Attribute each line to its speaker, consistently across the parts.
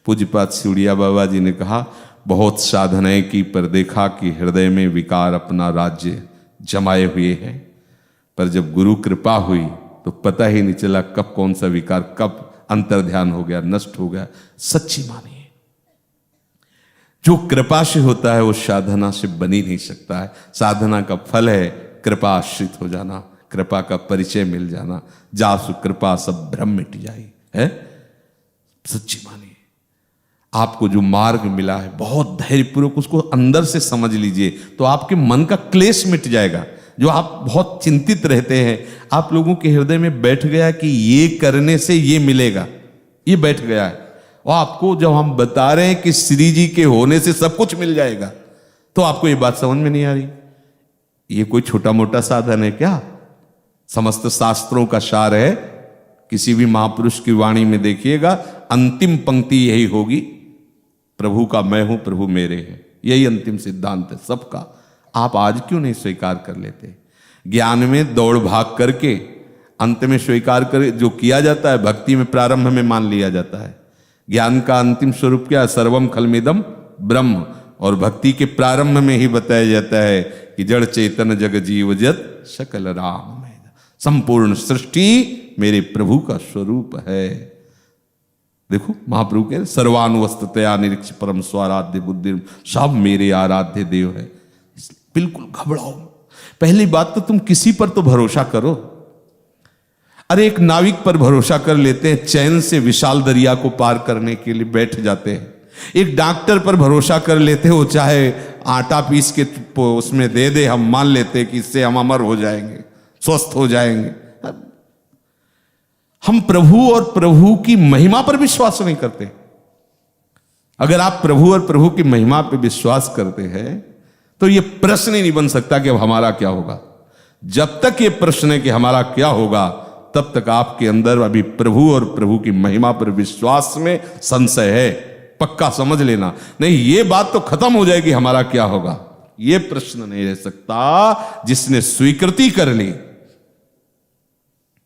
Speaker 1: पूज्यपाद सिउड़िया बाबा जी ने कहा, बहुत साधनाएं की पर देखा कि हृदय में विकार अपना राज्य जमाए हुए हैं, पर जब गुरु कृपा हुई तो पता ही नहीं चला कब कौन सा विकार कब अंतर्ध्यान हो गया, नष्ट हो गया। सच्ची मानिए, जो कृपा से होता है वो साधना से बन ही नहीं सकता है। साधना का फल है कृपा आश्रित हो जाना, कृपा का परिचय मिल जाना। जासु कृपा सब भ्रम मिट जाई है। सच्ची मानिए, आपको जो मार्ग मिला है बहुत धैर्यपूर्वक उसको अंदर से समझ लीजिए तो आपके मन का क्लेश मिट जाएगा। जो आप बहुत चिंतित रहते हैं, आप लोगों के हृदय में बैठ गया कि ये करने से ये मिलेगा, ये बैठ गया है। और आपको जब हम बता रहे हैं कि श्री जी के होने से सब कुछ मिल जाएगा, तो आपको ये बात समझ में नहीं आ रही। ये कोई छोटा मोटा साधन है क्या? समस्त शास्त्रों का सार है। किसी भी महापुरुष की वाणी में देखिएगा, अंतिम पंक्ति यही होगी, प्रभु का मैं हूं, प्रभु मेरे हैं। यही अंतिम सिद्धांत है सबका। आप आज क्यों नहीं स्वीकार कर लेते? ज्ञान में दौड़ भाग करके अंत में स्वीकार कर जो किया जाता है, भक्ति में प्रारंभ में मान लिया जाता है। ज्ञान का अंतिम स्वरूप क्या है? सर्वम खलमिदम ब्रह्म। और भक्ति के प्रारंभ में ही बताया जाता है कि जड़ चेतन जग जीव जत सकल राम, संपूर्ण सृष्टि मेरे प्रभु का स्वरूप है। देखो महाप्रभु के सर्वानुवस्ततया निरीक्ष परम स्वाराध्य बुद्धि, सब मेरे आराध्य देव है। बिल्कुल घबराओ। पहली बात तो तुम किसी पर तो भरोसा करो। अरे एक नाविक पर भरोसा कर लेते हैं, चैन से विशाल दरिया को पार करने के लिए बैठ जाते हैं। एक डॉक्टर पर भरोसा कर लेते हो, चाहे आटा पीस के उसमें दे दे, हम मान लेते कि इससे हम अमर हो जाएंगे, स्वस्थ हो जाएंगे। हम प्रभु और प्रभु की महिमा पर विश्वास नहीं करते। अगर आप प्रभु और प्रभु की महिमा पर विश्वास करते हैं तो यह प्रश्न ही नहीं बन सकता कि अब हमारा क्या होगा। जब तक यह प्रश्न है कि हमारा क्या होगा, तब तक आपके अंदर अभी प्रभु और प्रभु की महिमा पर विश्वास में संशय है। पक्का समझ लेना। नहीं, ये बात तो खत्म हो जाएगी, हमारा क्या होगा, यह प्रश्न नहीं रह सकता। जिसने स्वीकृति कर ली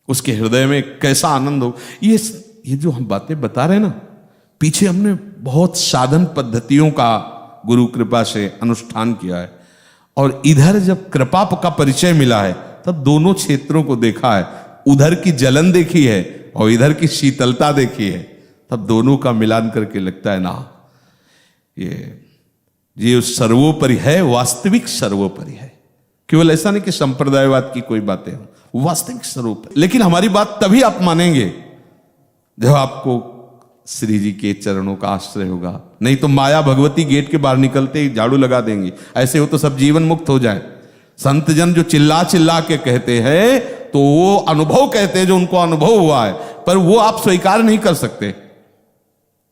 Speaker 1: उसके हृदय में कैसा आनंद हो। ये जो हम बातें बता रहे हैं ना, पीछे हमने बहुत साधन पद्धतियों का गुरु कृपा से अनुष्ठान किया है, और इधर जब कृपा का परिचय मिला है तब दोनों क्षेत्रों को देखा है। उधर की जलन देखी है और इधर की शीतलता देखी है, तब दोनों का मिलान करके लगता है ना, ये सर्वोपरि है, वास्तविक सर्वोपरि है। केवल ऐसा नहीं कि संप्रदायवाद की कोई बातें हो, वास्तविक स्वरूप। लेकिन हमारी बात तभी आप मानेंगे जब आपको श्री जी के चरणों का आश्रय होगा। नहीं तो माया भगवती गेट के बाहर निकलते ही झाड़ू लगा देंगी। ऐसे हो तो सब जीवन मुक्त हो जाए। संत जन जो चिल्ला चिल्ला के कहते हैं तो वो अनुभव कहते हैं, जो उनको अनुभव हुआ है, पर वो आप स्वीकार नहीं कर सकते।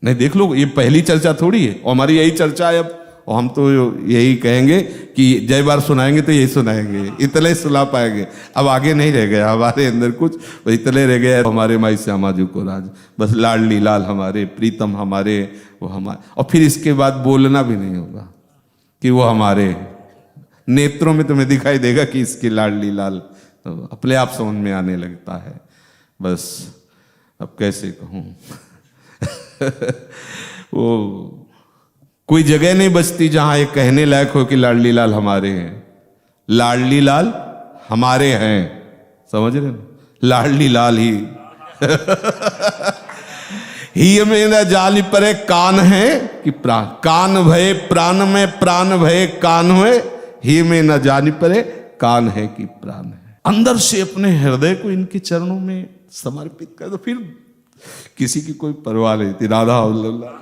Speaker 1: नहीं, देख लो, ये पहली चर्चा थोड़ी है, और हमारी यही चर्चा है अब। और हम तो यही कहेंगे कि जय बार सुनाएंगे तो यही सुनाएंगे, इतने सुना पाएंगे। अब आगे नहीं रह गया हमारे अंदर कुछ, इतने रह गए हमारे माई श्यामाजू को राज, बस लाडली लाल हमारे, प्रीतम हमारे, वो हमारे। और फिर इसके बाद बोलना भी नहीं होगा कि वो हमारे। नेत्रों में तुम्हें दिखाई देगा कि इसकी लाडली लाल, तो अपने आप समझ में आने लगता है। बस अब कैसे कहूँ वो कोई जगह नहीं बचती जहां ये कहने लायक हो कि लाडली लाल हमारे हैं। लाडली लाल हमारे हैं, समझ रहे ना? लाडली लाल ही में न जानी परे कान है कि प्राण, कान भय प्राण में, प्राण भय कान हुए, ही में न जानी परे कान है कि प्राण है। अंदर से अपने हृदय को इनके चरणों में समर्पित कर दो, फिर किसी की कोई परवाह नहीं थी। राधा अल्लाह।